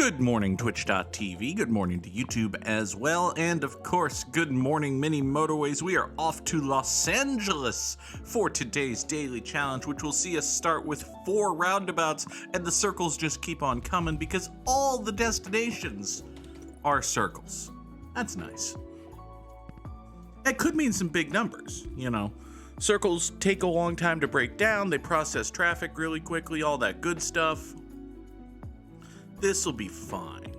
Good morning, Twitch.tv. Good morning to YouTube as well. And of course, good morning, mini Motorways. We are off to Los Angeles for today's daily challenge, which will see us start with 4 roundabouts, and the circles just keep on coming because all the destinations are circles. That's nice. That could mean some big numbers, you know. Circles take a long time to break down, they process traffic really quickly, all that good stuff. This will be fine.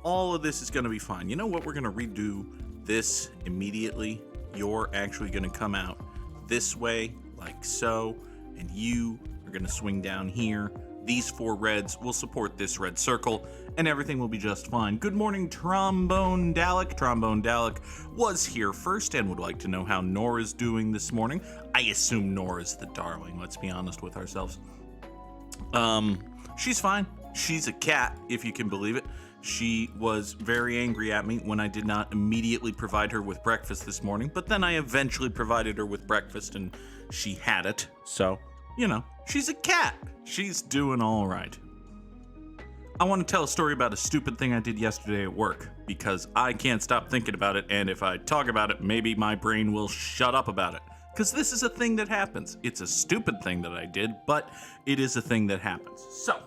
All of this is going to be fine. You know what? We're going to redo this immediately. You're actually going to come out this way, like so, and you are going to swing down here. These 4 reds will support this red circle, and everything will be just fine. Good morning, Trombone Dalek. Trombone Dalek was here first and would like to know how Nora's doing this morning. I assume Nora's the darling, let's be honest with ourselves. She's fine. She's a cat, if you can believe it. She was very angry at me when I did not immediately provide her with breakfast this morning, but then I eventually provided her with breakfast and she had it. So, you know, she's a cat. She's doing all right. I want to tell a story about a stupid thing I did yesterday at work because I can't stop thinking about it, and if I talk about it, maybe my brain will shut up about it. Because this is a thing that happens. It's a stupid thing that I did, but it is a thing that happens. So,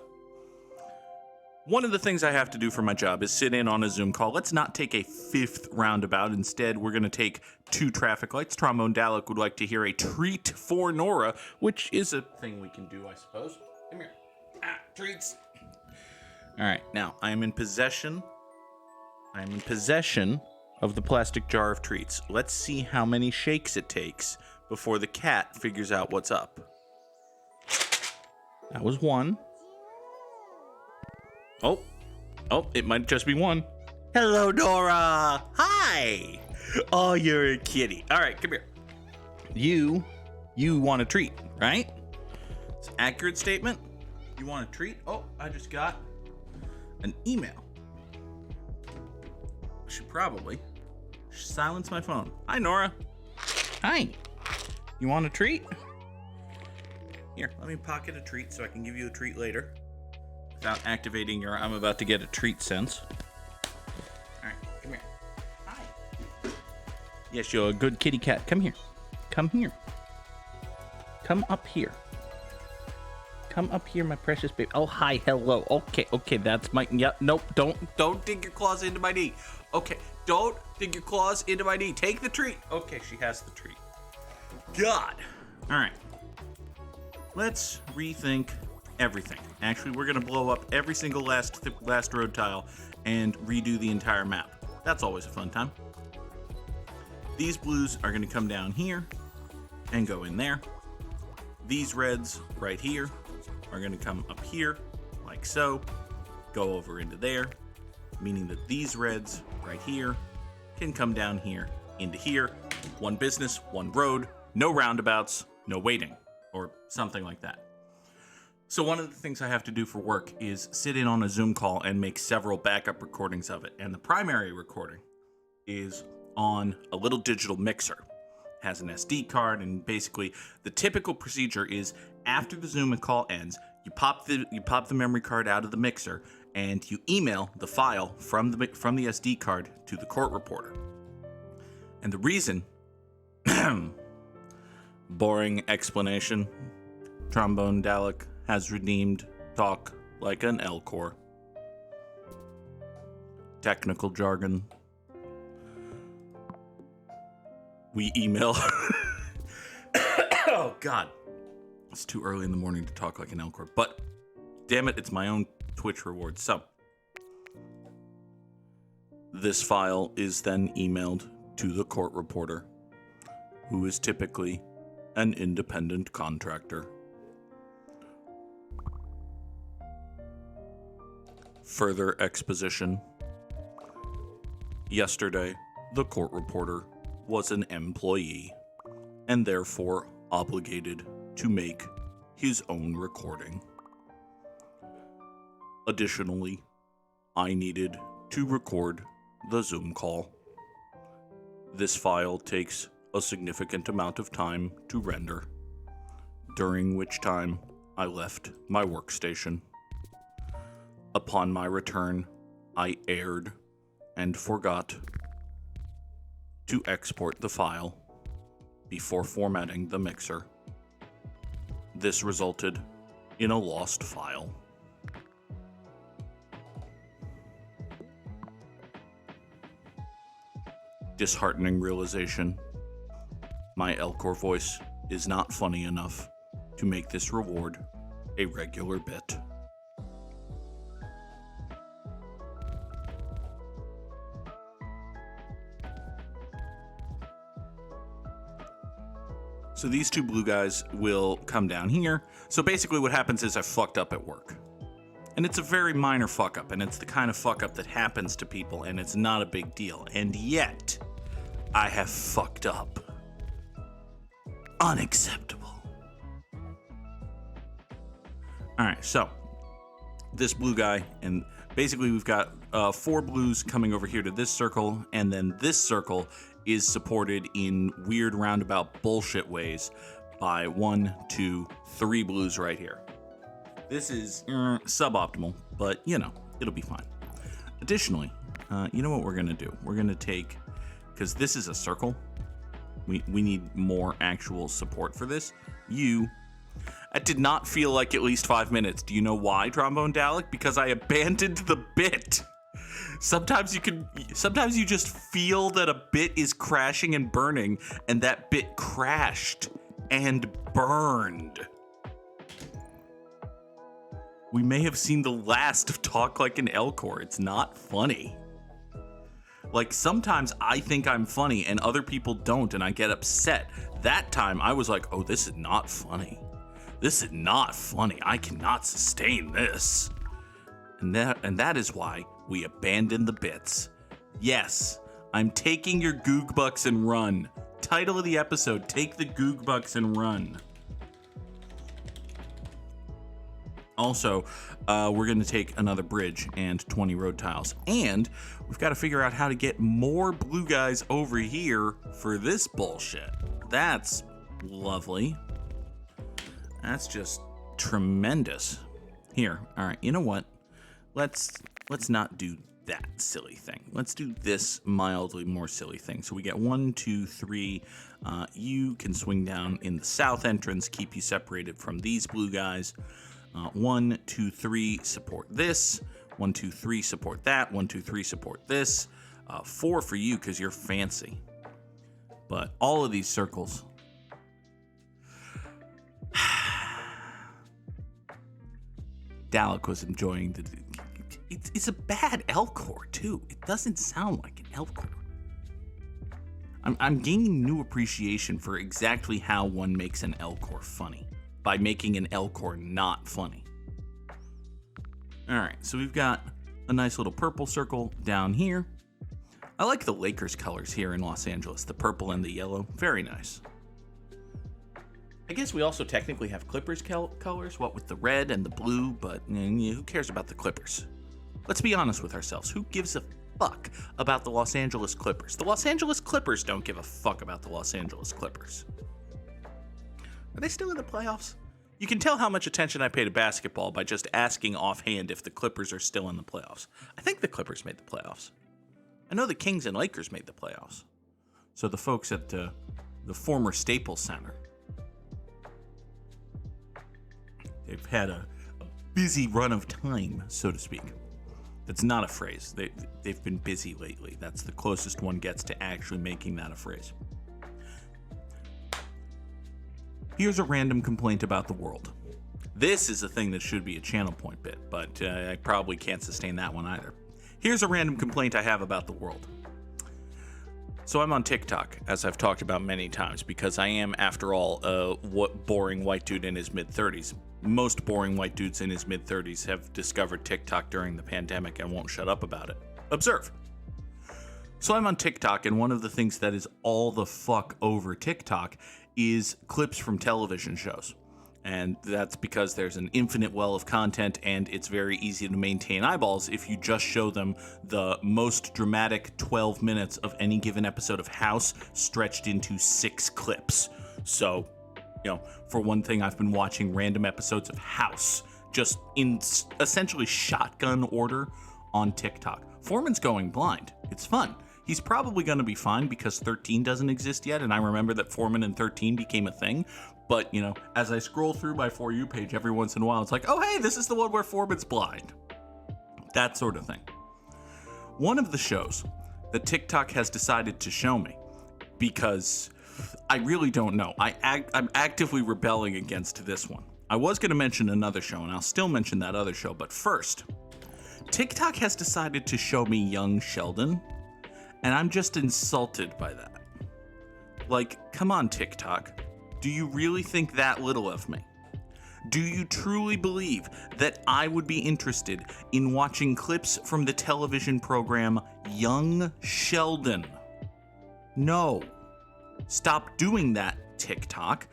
one of the things I have to do for my job is sit in on a Zoom call. Let's not take a 5th roundabout. Instead, we're going to take 2 traffic lights. Trombone Dalek would like to hear a treat for Nora, which is a thing we can do, I suppose. Come here. Treats. All right, now I am in possession. Of the plastic jar of treats. Let's see how many shakes it takes before the cat figures out what's up. That was 1. Oh, it might just be 1. Hello, Nora. Hi. Oh, you're a kitty. All right, come here. You want a treat, right? It's an accurate statement. You want a treat? Oh, I just got an email. I should probably silence my phone. Hi, Nora. Hi. You want a treat? Here, let me pocket a treat so I can give you a treat later. Without activating your I'm about to get a treat sense. Alright, come here. Hi. Yes, you're a good kitty cat. Come here. Come here. Come up here. Come up here, my precious baby. Oh, hi, hello. Okay, that's my... Yeah, nope, don't dig your claws into my knee. Okay, don't dig your claws into my knee. Take the treat. Okay, she has the treat. God. Alright. Let's rethink everything. Actually, we're going to blow up every single last road tile and redo the entire map. That's always a fun time. These blues are going to come down here and go in there. These reds right here are going to come up here like so, go over into there, meaning that these reds right here can come down here into here. 1 business, 1 road, no roundabouts, no waiting, or something like that. So one of the things I have to do for work is sit in on a Zoom call and make several backup recordings of it. And the primary recording is on a little digital mixer. It has an SD card, and basically the typical procedure is after the Zoom call ends, you pop the memory card out of the mixer and you email the file from the SD card to the court reporter. And the reason, boring explanation, Trombone Dalek has redeemed talk like an Elcor. Technical jargon. We email. Oh, God. It's too early in the morning to talk like an Elcor, but damn it, it's my own Twitch reward. So, this file is then emailed to the court reporter, who is typically an independent contractor. Further exposition. Yesterday, the court reporter was an employee and therefore obligated to make his own recording. Additionally, I needed to record the Zoom call. This file takes a significant amount of time to render, during which time I left my workstation. Upon my return, I erred and forgot to export the file before formatting the mixer. This resulted in a lost file. Disheartening realization. My Elcor voice is not funny enough to make this reward a regular bit. So these two blue guys will come down here. So basically what happens is I fucked up at work. And it's a very minor fuck up, and it's the kind of fuck up that happens to people, and it's not a big deal. And yet, I have fucked up. Unacceptable. Alright, so this blue guy, and basically we've got 4 blues coming over here to this circle, and then this circle is supported in weird roundabout bullshit ways by 1, 2, 3 blues right here. This is suboptimal, but you know, it'll be fine. Additionally, you know what we're gonna do? We're gonna take, because this is a circle, we need more actual support for this. That did not feel like at least 5 minutes. Do you know why, Trombone Dalek? Because I abandoned the bit. Sometimes you just feel that a bit is crashing and burning, and that bit crashed and burned. We may have seen the last of Talk Like an Elcor. It's not funny. Like, sometimes I think I'm funny and other people don't, and I get upset. That time I was like, oh, this is not funny. This is not funny. I cannot sustain this. And that is why we abandoned the bits. Yes, I'm taking your Goog bucks and run. Title of the episode, Take the Goog bucks and run. Also, we're going to take another bridge and 20 road tiles. And we've got to figure out how to get more blue guys over here for this bullshit. That's lovely. That's just tremendous. Here, all right, you know what? Let's not do that silly thing. Let's do this mildly more silly thing. So we get 1, 2, 3. You can swing down in the south entrance, keep you separated from these blue guys. 1, 2, 3, support this. 1, 2, 3, support that. 1, 2, 3, support this. 4 for you because you're fancy. But all of these circles. Dalek was enjoying the. It's a bad Elcor too. It doesn't sound like an Elcor. I'm gaining new appreciation for exactly how one makes an Elcor funny by making an Elcor not funny. All right, so we've got a nice little purple circle down here. I like the Lakers colors here in Los Angeles, the purple and the yellow. Very nice. I guess we also technically have Clippers colors, what with the red and the blue, but who cares about the Clippers? Let's be honest with ourselves. Who gives a fuck about the Los Angeles Clippers? The Los Angeles Clippers don't give a fuck about the Los Angeles Clippers. Are they still in the playoffs? You can tell how much attention I pay to basketball by just asking offhand if the Clippers are still in the playoffs. I think the Clippers made the playoffs. I know the Kings and Lakers made the playoffs. So the folks at the former Staples Center, they've had a busy run of time, so to speak. That's not a phrase. They've been busy lately. That's the closest one gets to actually making that a phrase. Here's a random complaint about the world. This is a thing that should be a channel point bit, but I probably can't sustain that one either. Here's a random complaint I have about the world. So I'm on TikTok, as I've talked about many times, because I am, after all, a boring white dude in his mid-30s. Most boring white dudes in his mid-30s have discovered TikTok during the pandemic and won't shut up about it. Observe. So I'm on TikTok, and one of the things that is all the fuck over TikTok is clips from television shows. And that's because there's an infinite well of content, and it's very easy to maintain eyeballs if you just show them the most dramatic 12 minutes of any given episode of House stretched into 6 clips. So, for one thing, I've been watching random episodes of House just in essentially shotgun order on TikTok. Foreman's going blind. It's fun. He's probably going to be fine because 13 doesn't exist yet, and I remember that Foreman and 13 became a thing. But, you know, as I scroll through my For You page every once in a while, it's like, oh, hey, this is the one where Foreman's blind. That sort of thing. One of the shows that TikTok has decided to show me, because I really don't know. I'm actively rebelling against this one. I was going to mention another show, and I'll still mention that other show, but first, TikTok has decided to show me young Sheldon, and I'm just insulted by that. Like, come on, TikTok. Do you really think that little of me? Do you truly believe that I would be interested in watching clips from the television program Young Sheldon? No. Stop doing that, TikTok.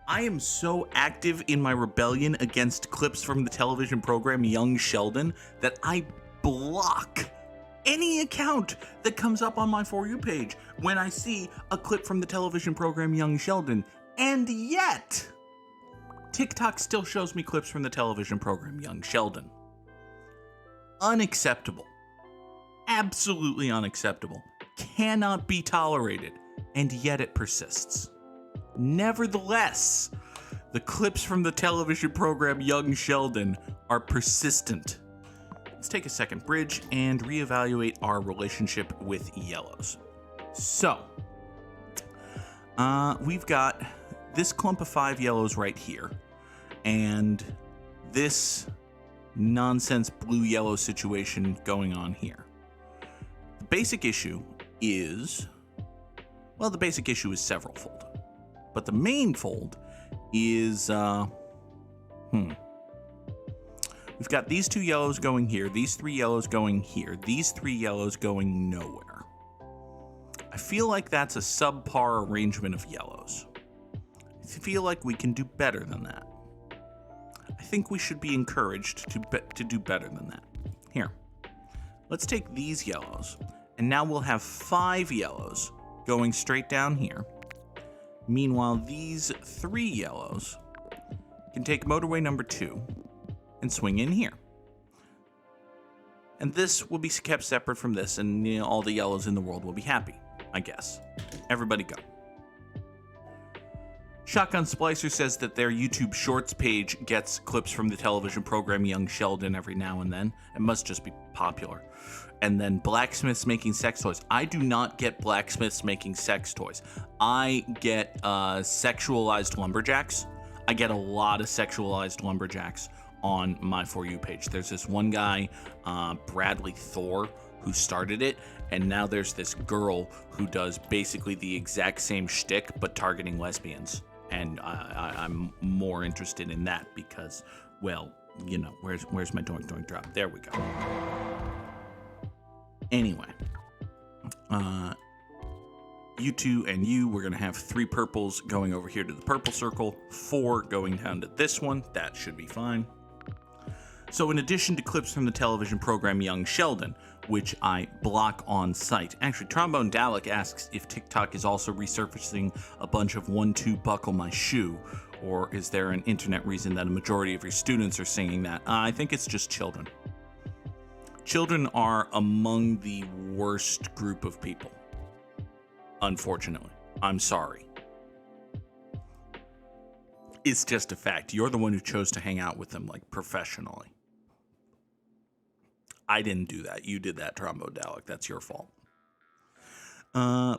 I am so active in my rebellion against clips from the television program Young Sheldon that I block any account that comes up on my For You page when I see a clip from the television program Young Sheldon. And yet, TikTok still shows me clips from the television program Young Sheldon. Unacceptable. Absolutely unacceptable. Cannot be tolerated. And yet it persists. Nevertheless, the clips from the television program Young Sheldon are persistent. Let's take a second bridge and reevaluate our relationship with yellows. So, we've got this clump of 5 yellows right here, and this nonsense blue-yellow situation going on here. The basic issue is, well, the basic issue is several-fold. But the main fold is, we've got these 2 yellows going here, these 3 yellows going here, these 3 yellows going nowhere. I feel like that's a subpar arrangement of yellows. I feel like we can do better than that. I think we should be encouraged to do better than that. Here, let's take these yellows, and now we'll have 5 yellows going straight down here. Meanwhile, these 3 yellows can take motorway number 2 and swing in here. And this will be kept separate from this, and you know, all the yellows in the world will be happy, I guess. Everybody go. Shotgun Splicer says that their YouTube Shorts page gets clips from the television program Young Sheldon every now and then. It must just be popular. And then blacksmiths making sex toys. I do not get blacksmiths making sex toys. I get sexualized lumberjacks. I get a lot of sexualized lumberjacks on my For You page. There's this one guy, Bradley Thor, who started it, and now there's this girl who does basically the exact same shtick but targeting lesbians. And I'm more interested in that because, well, you know, where's my doink doink drop? There we go. Anyway, you 2 and you, we're going to have 3 purples going over here to the purple circle, 4 going down to this one. That should be fine. So in addition to clips from the television program Young Sheldon, which I block on site. Actually, Trombone Dalek asks if TikTok is also resurfacing a bunch of 1-2 Buckle My Shoe, or is there an internet reason that a majority of your students are singing that? I think it's just children. Children are among the worst group of people. Unfortunately. I'm sorry. It's just a fact. You're the one who chose to hang out with them, like, professionally. I didn't do that. You did that, Trombone Dalek. That's your fault.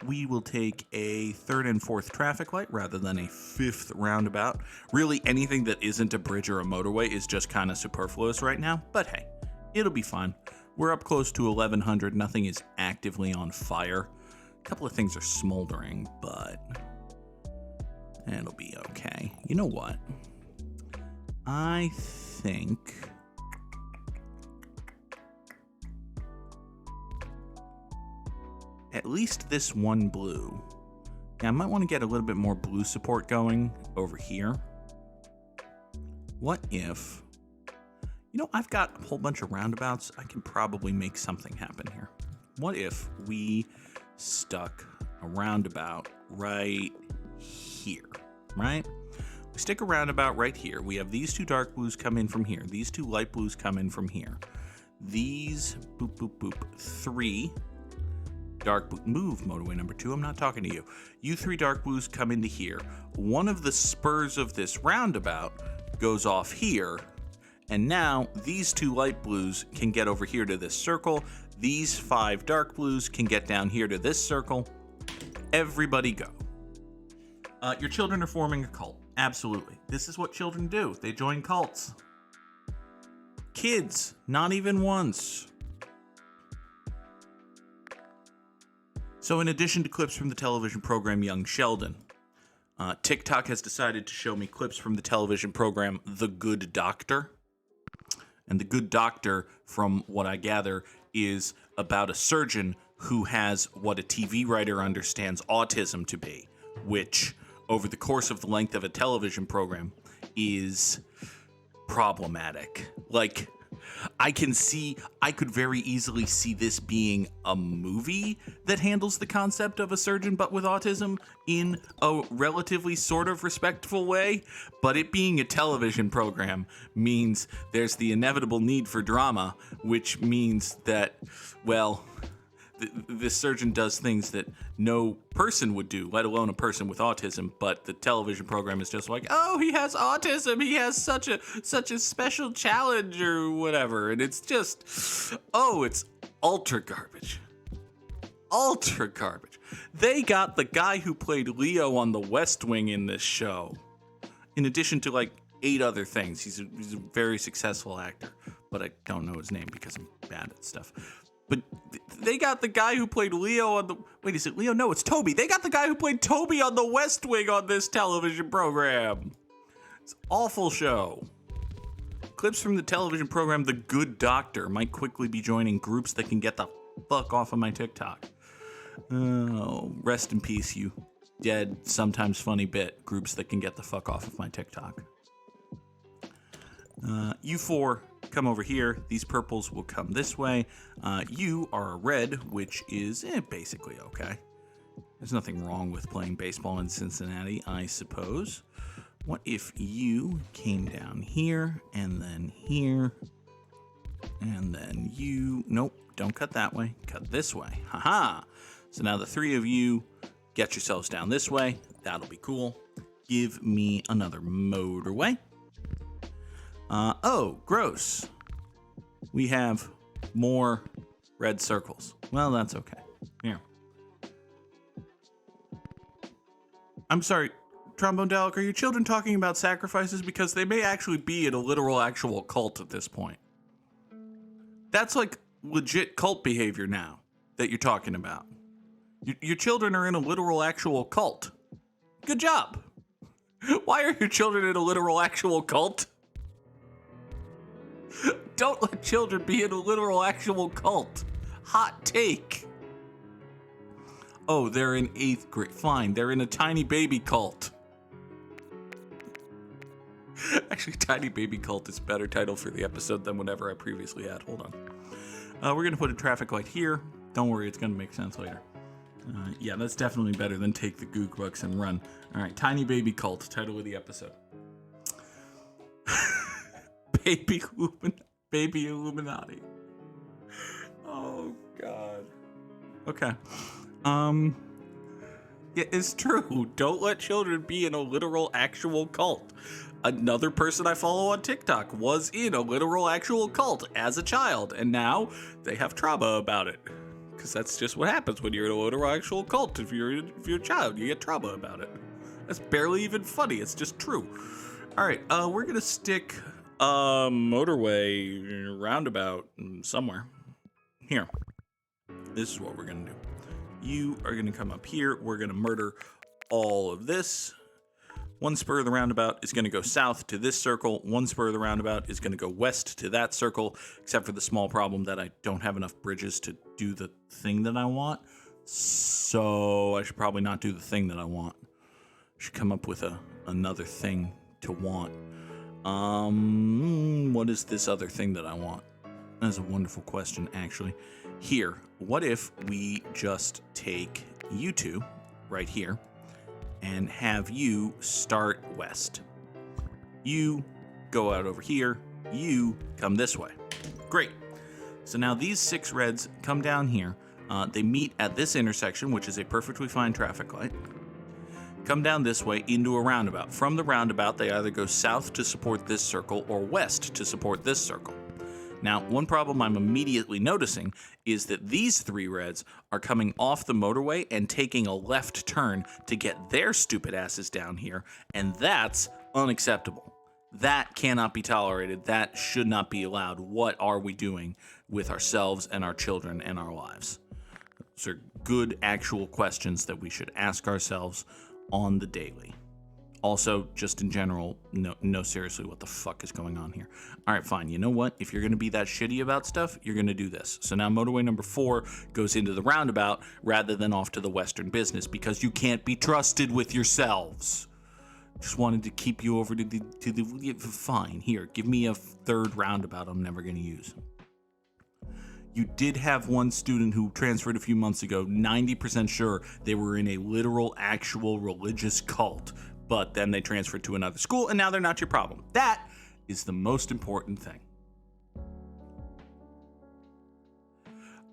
We will take a 3rd and 4th traffic light rather than a 5th roundabout. Really, anything that isn't a bridge or a motorway is just kind of superfluous right now. But hey, it'll be fine. We're up close to 1100. Nothing is actively on fire. A couple of things are smoldering, but it'll be okay. You know what? I think at least this one blue. Yeah, I might want to get a little bit more blue support going over here. What if, you know, I've got a whole bunch of roundabouts. I can probably make something happen here. What if we stuck a roundabout right here, right? stick a roundabout right here. We have these two dark blues come in from here. These two light blues come in from here. These, boop, boop, boop, 3 dark blue, move, motorway number 2, I'm not talking to you. You 3 dark blues come into here. One of the spurs of this roundabout goes off here, and now these 2 light blues can get over here to this circle. These 5 dark blues can get down here to this circle. Everybody go. Your children are forming a cult. Absolutely. This is what children do. They join cults. Kids, not even once. So in addition to clips from the television program Young Sheldon, TikTok has decided to show me clips from the television program The Good Doctor. And The Good Doctor, from what I gather, is about a surgeon who has what a TV writer understands autism to be, which, over the course of the length of a television program, is problematic. Like, I could very easily see this being a movie that handles the concept of a surgeon but with autism in a relatively sort of respectful way, but it being a television program means there's the inevitable need for drama, which means that, well, this surgeon does things that no person would do, let alone a person with autism, but the television program is just like, oh, he has autism, he has such a special challenge or whatever, and it's just, oh, it's ultra garbage. Ultra garbage. They got the guy who played Leo on The West Wing in this show, in addition to like 8 other things. He's a very successful actor, but I don't know his name because I'm bad at stuff. But they got the guy who played Leo on the... Wait, is it Leo? No, it's Toby. They got the guy who played Toby on The West Wing on this television program. It's an awful show. Clips from the television program The Good Doctor might quickly be joining groups that can get the fuck off of my TikTok. Oh, rest in peace, you dead, sometimes funny bit. Groups that can get the fuck off of my TikTok. You 4... come over here. These purples will come this way. You are a red, which is basically okay. There's nothing wrong with playing baseball in Cincinnati, I suppose. What if you came down here, and then here, and then you... Nope, don't cut that way. Cut this way. Haha! So now the 3 of you get yourselves down this way. That'll be cool. Give me another motorway. Oh, gross. We have more red circles. Well, that's okay. Here. I'm sorry, Trombone Dalek, are your children talking about sacrifices? Because they may actually be in a literal actual cult at this point. That's like legit cult behavior now that you're talking about. Your children are in a literal actual cult. Good job. Why are your children in a literal actual cult? Don't let children be in a literal actual cult. Hot take. Oh, they're in 8th grade. Fine, they're in a tiny baby cult. Actually, Tiny Baby Cult is a better title for the episode than whatever I previously had. Hold on. We're going to put a traffic light here. Don't worry, it's going to make sense later. Yeah, that's definitely better than take the Goog books and run. All right, Tiny Baby Cult, title of the episode. Baby Illuminati. Oh, God. Okay. Yeah, it's true. Don't let children be in a literal actual cult. Another person I follow on TikTok was in a literal actual cult as a child, and now they have trauma about it. Because that's just what happens when you're in a literal actual cult. If you're a child, you get trauma about it. That's barely even funny. It's just true. All right, we're gonna stick a motorway roundabout somewhere. Here. This is what we're gonna do. You are gonna come up here. We're gonna murder all of this. One spur of the roundabout is going to go south to this circle. One spur of the roundabout is going to go west to that circle, except for the small problem that I don't have enough bridges to do the thing that I want. So I should probably not do the thing that I want. I should come up with another thing to want. What is this other thing that I want? That's a wonderful question, actually. Here, what if we just take you two right here and have you start west? You go out over here. You come this way. Great. So now these 6 reds come down here. They meet at this intersection, which is a perfectly fine traffic light. Come down this way into a roundabout. From the roundabout, they either go south to support this circle or west to support this circle. Now, one problem I'm immediately noticing is that these 3 reds are coming off the motorway and taking a left turn to get their stupid asses down here, and that's unacceptable. That cannot be tolerated. That should not be allowed. What are we doing with ourselves and our children and our lives? Those are good, actual questions that we should ask ourselves on the daily. Also, just in general, no, seriously, what the fuck is going on here? All right, fine. You know what? If you're going to be that shitty about stuff, you're going to do this. So now motorway number 4 goes into the roundabout rather than off to the western business because you can't be trusted with yourselves. Just wanted to keep you over to the fine. Here, give me a 3rd roundabout I'm never going to use. You did have one student who transferred a few months ago, 90% sure they were in a literal, actual religious cult, but then they transferred to another school, and now they're not your problem. That is the most important thing.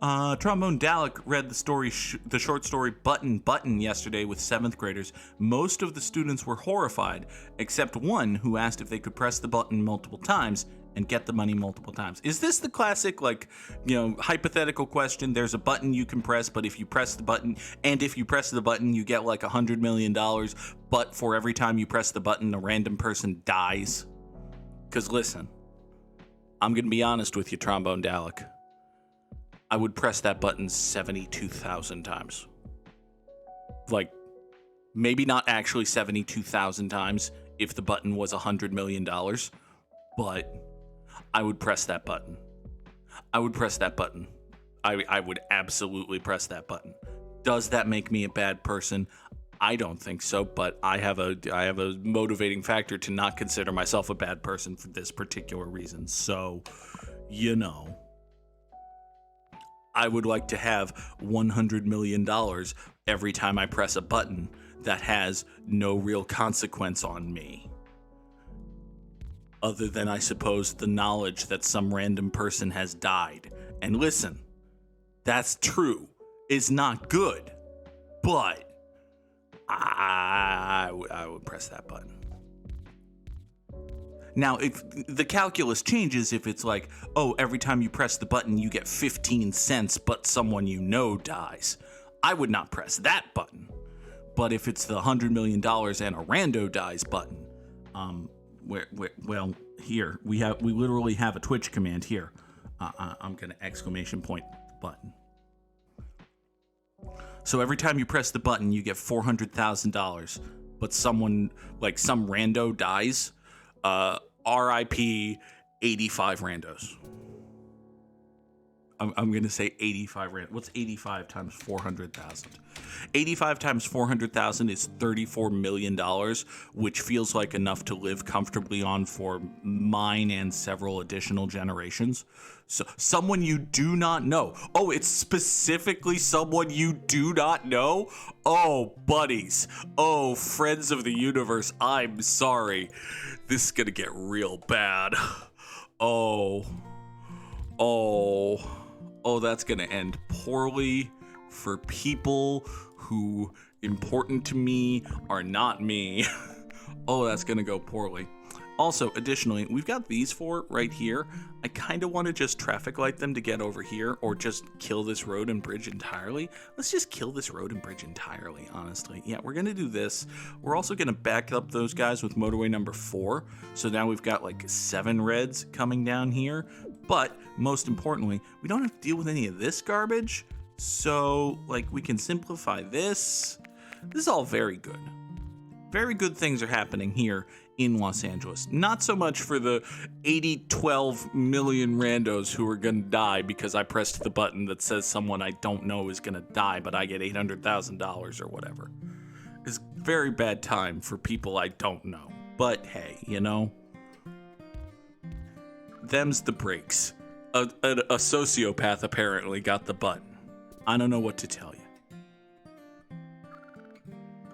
Trombone Dalek read the short story Button yesterday with 7th graders. Most of the students were horrified, except one who asked if they could press the button multiple times and get the money multiple times. Is this the classic, hypothetical question? There's a button you can press, but if you press the button, you get like $100 million, but for every time you press the button, a random person dies? Because listen, I'm going to be honest with you, Trombone Dalek. I would press that button 72,000 times. Maybe not actually 72,000 times if the button was $100 million, but I would press that button. I would absolutely press that button. Does that make me a bad person? I don't think so, but I have a motivating factor to not consider myself a bad person for this particular reason. So, I would like to have $100 million every time I press a button that has no real consequence on me. Other than, I suppose, the knowledge that some random person has died. And listen, that's true. It's not good. But I would press that button. Now, if the calculus changes, if it's like, every time you press the button, you get 15 cents, but someone dies, I would not press that button. But if it's the $100 million and a rando dies button, here we literally have a Twitch command here. I'm gonna exclamation point the button. So every time you press the button, you get $400,000, but someone, some rando dies. RIP 85 randos. I'm going to say 85 randos. What's 85 times 400,000? 85 times 400,000 is $34 million, which feels like enough to live comfortably on for mine and several additional generations. So someone you do not know. Oh, it's specifically someone you do not know? Oh, buddies. Oh, friends of the universe, I'm sorry. This is going to get real bad. Oh, that's going to end poorly for people who, important to me, are not me. Oh, that's going to go poorly. Also, additionally, we've got these 4 right here. I kind of want to just traffic light them to get over here, or just kill this road and bridge entirely. Let's just kill this road and bridge entirely, honestly. Yeah, we're going to do this. We're also going to back up those guys with motorway number 4. So now we've got 7 reds coming down here. But most importantly, we don't have to deal with any of this garbage. So, we can simplify this. This is all very good. Very good things are happening here in Los Angeles. Not so much for the 12 million randos who are going to die because I pressed the button that says someone I don't know is going to die, but I get $800,000 or whatever. It's a very bad time for people I don't know. But hey, them's the breaks. A sociopath apparently got the button. I don't know what to tell you.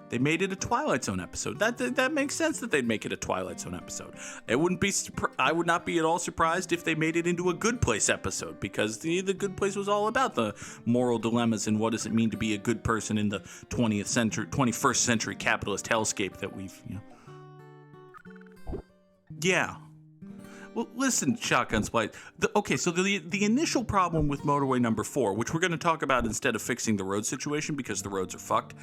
They made it a Twilight Zone episode. That makes sense that they'd make it a Twilight Zone episode. I would not be at all surprised if they made it into a Good Place episode, because the Good Place was all about the moral dilemmas and what does it mean to be a good person in the 21st century capitalist hellscape that we've, Yeah. Well, listen, Shotgun Splice. So the initial problem with motorway number 4, which we're going to talk about instead of fixing the road situation because the roads are fucked.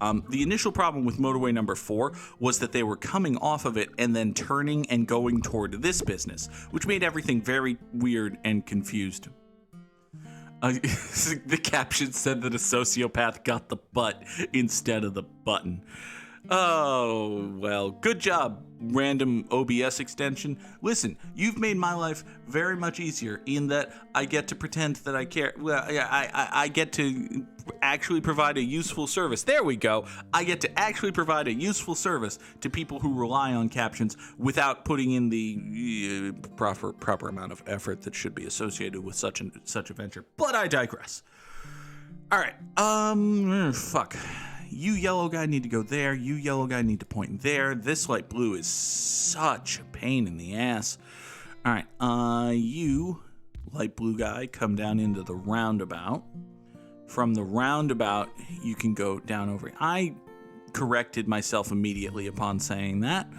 The initial problem with motorway number 4 was that they were coming off of it and then turning and going toward this business, which made everything very weird and confused. The caption said that a sociopath got the butt instead of the button. Oh, well, good job, random OBS extension. Listen, you've made my life very much easier in that I get to pretend that I care. Well, I get to actually provide a useful service. There we go. I get to actually provide a useful service to people who rely on captions without putting in the proper amount of effort that should be associated with such a venture. But I digress. All right. Fuck. You yellow guy need to go there. You yellow guy need to point there. This light blue is such a pain in the ass. All right. You light blue guy come down into the roundabout. From the roundabout, you can go down over. I corrected myself immediately upon saying that.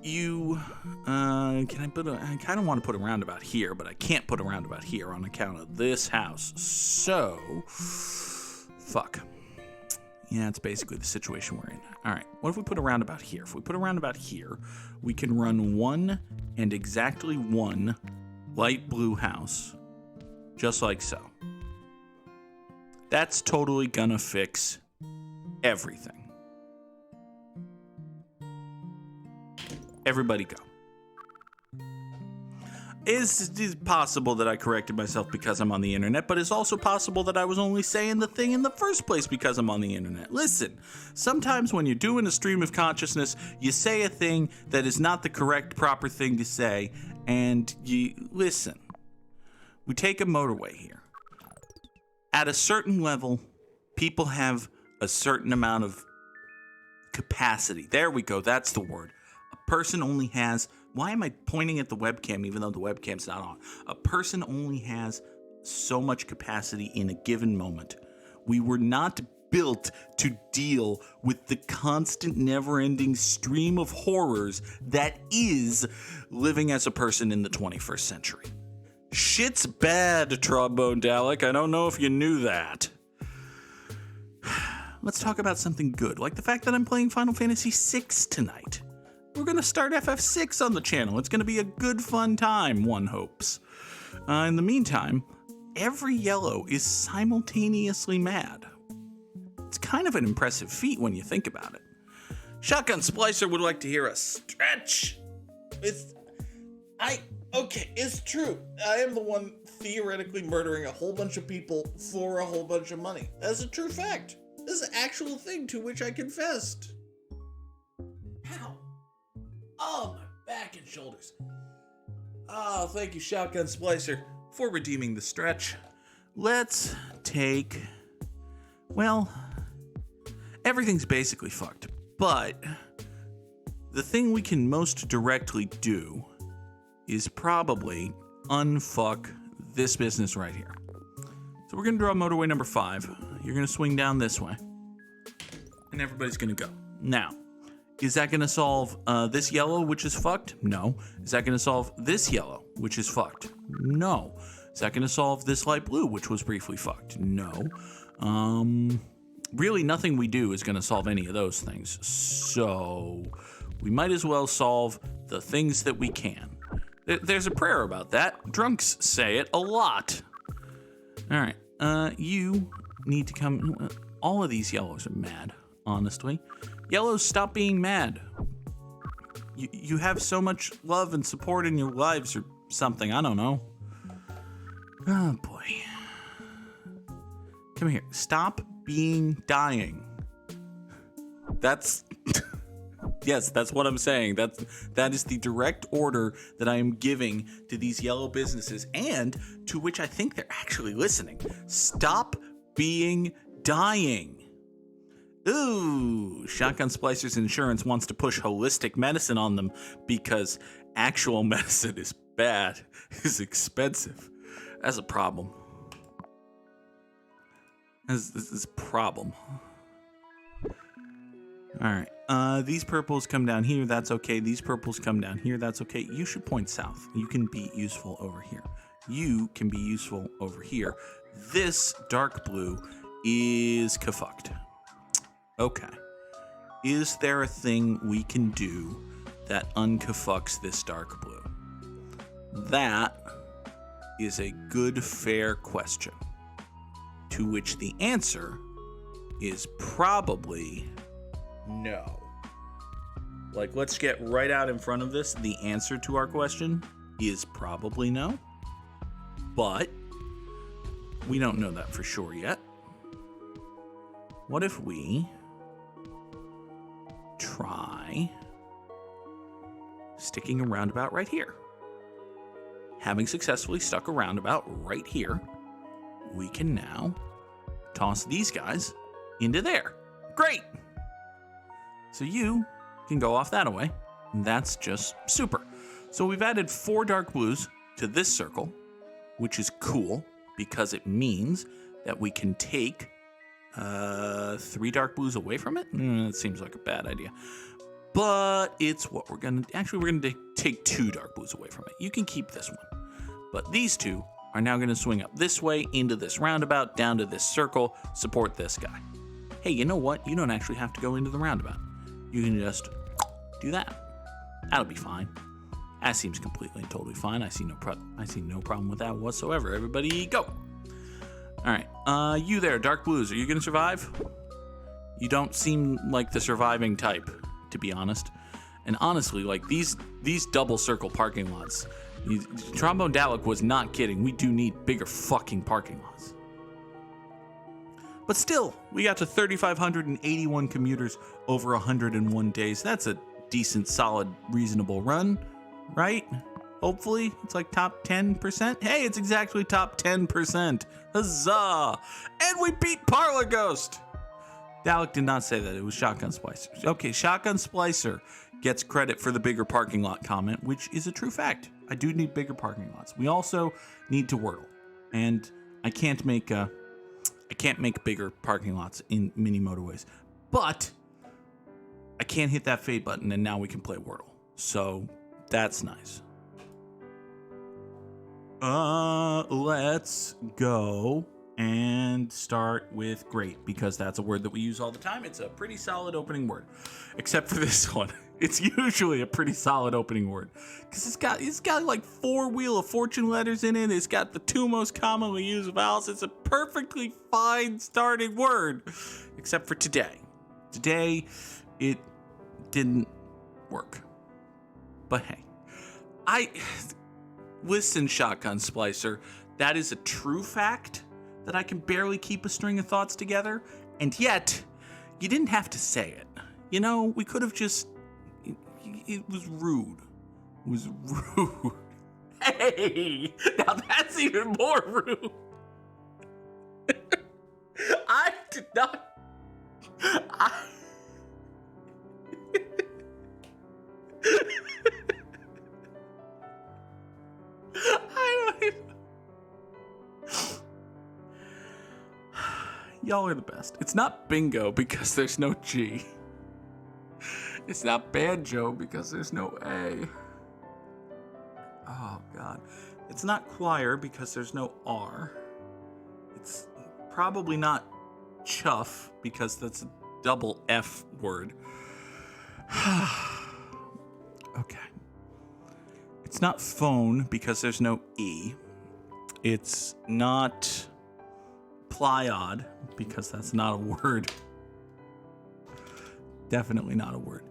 You, I kind of want to put a roundabout here, but I can't put a roundabout here on account of this house. So, fuck. Yeah, it's basically the situation we're in. All right, what if we put a roundabout here? If we put a roundabout here, we can run one and exactly one light blue house, just like so. That's totally gonna fix everything. Everybody go. It's possible that I corrected myself because I'm on the internet, but it's also possible that I was only saying the thing in the first place because I'm on the internet. Listen, sometimes when you're doing a stream of consciousness, you say a thing that is not the correct, proper thing to say, and you listen. We take a motorway here. At a certain level, people have a certain amount of capacity. There we go, that's the word. A person only has... Why am I pointing at the webcam even though the webcam's not on? A person only has so much capacity in a given moment. We were not built to deal with the constant never-ending stream of horrors that is living as a person in the 21st century. Shit's bad, Trombone Dalek. I don't know if you knew that. Let's talk about something good, like the fact that I'm playing Final Fantasy VI tonight. We're going to start FF6 on the channel. It's going to be a good, fun time, one hopes. In the meantime, every yellow is simultaneously mad. It's kind of an impressive feat when you think about it. Shotgun Splicer would like to hear a stretch. It's true. I am the one theoretically murdering a whole bunch of people for a whole bunch of money. That's a true fact. This is an actual thing to which I confessed. Ow. Oh, my back and shoulders. Oh, thank you, Shotgun Splicer, for redeeming the stretch. Let's take... Well, everything's basically fucked, but the thing we can most directly do is probably unfuck this business right here. So we're going to draw motorway number 5. You're going to swing down this way, and everybody's going to go. Now, is that going to solve this yellow, which is fucked? No. Is that going to solve this yellow, which is fucked? No. Is that going to solve this light blue, which was briefly fucked? No. Really, nothing we do is going to solve any of those things. So we might as well solve the things that we can. There's a prayer about that. Drunks say it a lot. All right. You need to come... all of these yellows are mad, honestly. Yellows, stop being mad. You have so much love and support in your lives or something. I don't know. Oh, boy. Come here. Stop being dying. That's... Yes, that's what I'm saying. That is the direct order that I am giving to these yellow businesses, and to which I think they're actually listening. Stop being dying. Ooh, Shotgun Splicer's insurance wants to push holistic medicine on them because actual medicine is bad, is expensive. That's a problem. This is a problem. All right. These purples come down here. That's okay. These purples come down here. That's okay. You should point south. You can be useful over here. You can be useful over here. This dark blue is kafucked. Okay. Is there a thing we can do that unkafucks this dark blue? That is a good, fair question. To which the answer is probably no. Like, let's get right out in front of this. The answer to our question is probably no. But we don't know that for sure yet. What if we try sticking a roundabout right here? Having successfully stuck a roundabout right here, we can now toss these guys into there. Great! So you can go off that way. That's just super. So we've added 4 dark blues to this circle, which is cool because it means that we can take 3 dark blues away from it. That seems like a bad idea. But it's what we're going to... Actually, we're going to take 2 dark blues away from it. You can keep this one. But these 2 are now going to swing up this way, into this roundabout, down to this circle, support this guy. Hey, you know what? You don't actually have to go into the roundabout. You can just do that. That'll be fine. That seems completely and totally fine. I see no problem with that whatsoever. Everybody go. All right. You there, dark blues. Are you going to survive? You don't seem like the surviving type, to be honest. And honestly, like these double circle parking lots, Trombone Dalek was not kidding. We do need bigger fucking parking lots. But still, we got to 3,581 commuters over 101 days. That's a decent, solid, reasonable run, right? Hopefully, it's like top 10%. Hey, it's exactly top 10%. Huzzah! And we beat Parlor Ghost! Dalek did not say that. It was Shotgun Splicer. Okay, Shotgun Splicer gets credit for the bigger parking lot comment, which is a true fact. I do need bigger parking lots. We also need to Wordle. And I can't make bigger parking lots in mini motorways. But I can't hit that fade button, and now we can play Wordle. So that's nice. Let's go and start with great, because that's a word that we use all the time. It's a pretty solid opening word, except for this one. It's usually a pretty solid opening word because it's got like 4 Wheel of Fortune letters in it. It's got the 2 most commonly used vowels. It's a perfectly fine starting word, except for today. Today, it didn't work. But hey, listen, Shotgun Splicer, that is a true fact that I can barely keep a string of thoughts together, and yet you didn't have to say it. You know, we could have just... It was rude. It was rude. Hey, now that's even more rude. I did not... I don't even... Y'all are the best. It's not bingo because there's no G. It's not banjo because there's no A. Oh, God. It's not choir because there's no R. It's probably not chuff because that's a double F word. Okay. It's not phone because there's no E. It's not plyod because that's not a word. Definitely not a word.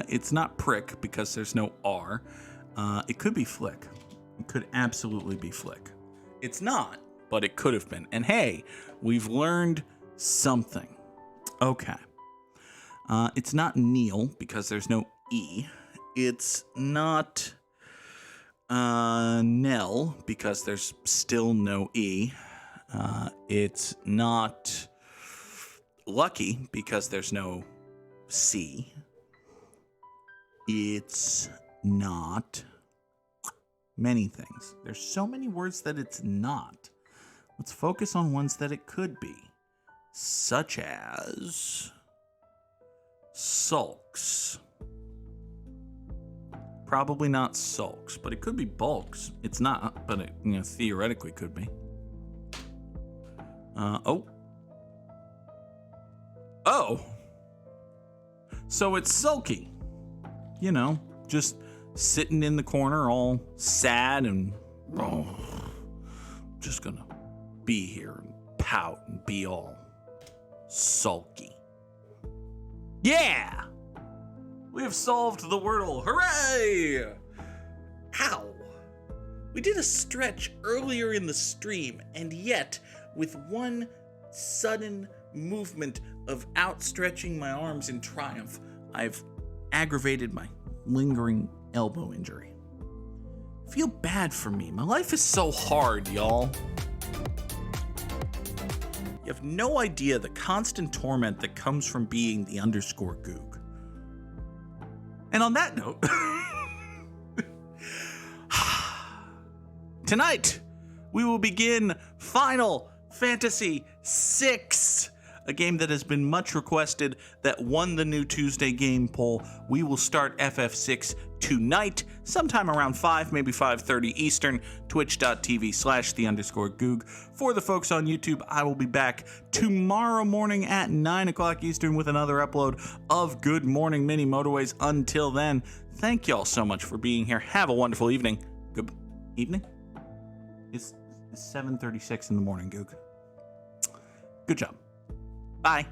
It's not prick because there's no R. It could be flick. It could absolutely be flick. It's not, but it could have been. And hey, we've learned something. Okay. It's not kneel because there's no E. It's not Nell because there's still no E. It's not lucky because there's no C. It's not many things. There's so many words that it's not. Let's focus on ones that it could be, such as sulks. Probably not sulks, but it could be bulks. It's not, but it, theoretically could be. Oh. So it's sulky. Just sitting in the corner all sad and just gonna be here and pout and be all sulky. Yeah! We have solved the Wordle. Hooray! Ow! We did a stretch earlier in the stream, and yet, with one sudden movement of outstretching my arms in triumph, I've aggravated my lingering elbow injury. Feel bad for me. My life is so hard, y'all. You have no idea the constant torment that comes from being the _Goog. And on that note, tonight we will begin Final Fantasy VI, a game that has been much requested, that won the new Tuesday game poll. We will start FF6 tonight, sometime around 5, maybe 5:30 Eastern, twitch.tv/the_Goog. For the folks on YouTube, I will be back tomorrow morning at 9 o'clock Eastern with another upload of Good Morning Mini Motorways. Until then, thank y'all so much for being here. Have a wonderful evening. Good evening? It's 7:36 in the morning, Goog. Good job. Bye.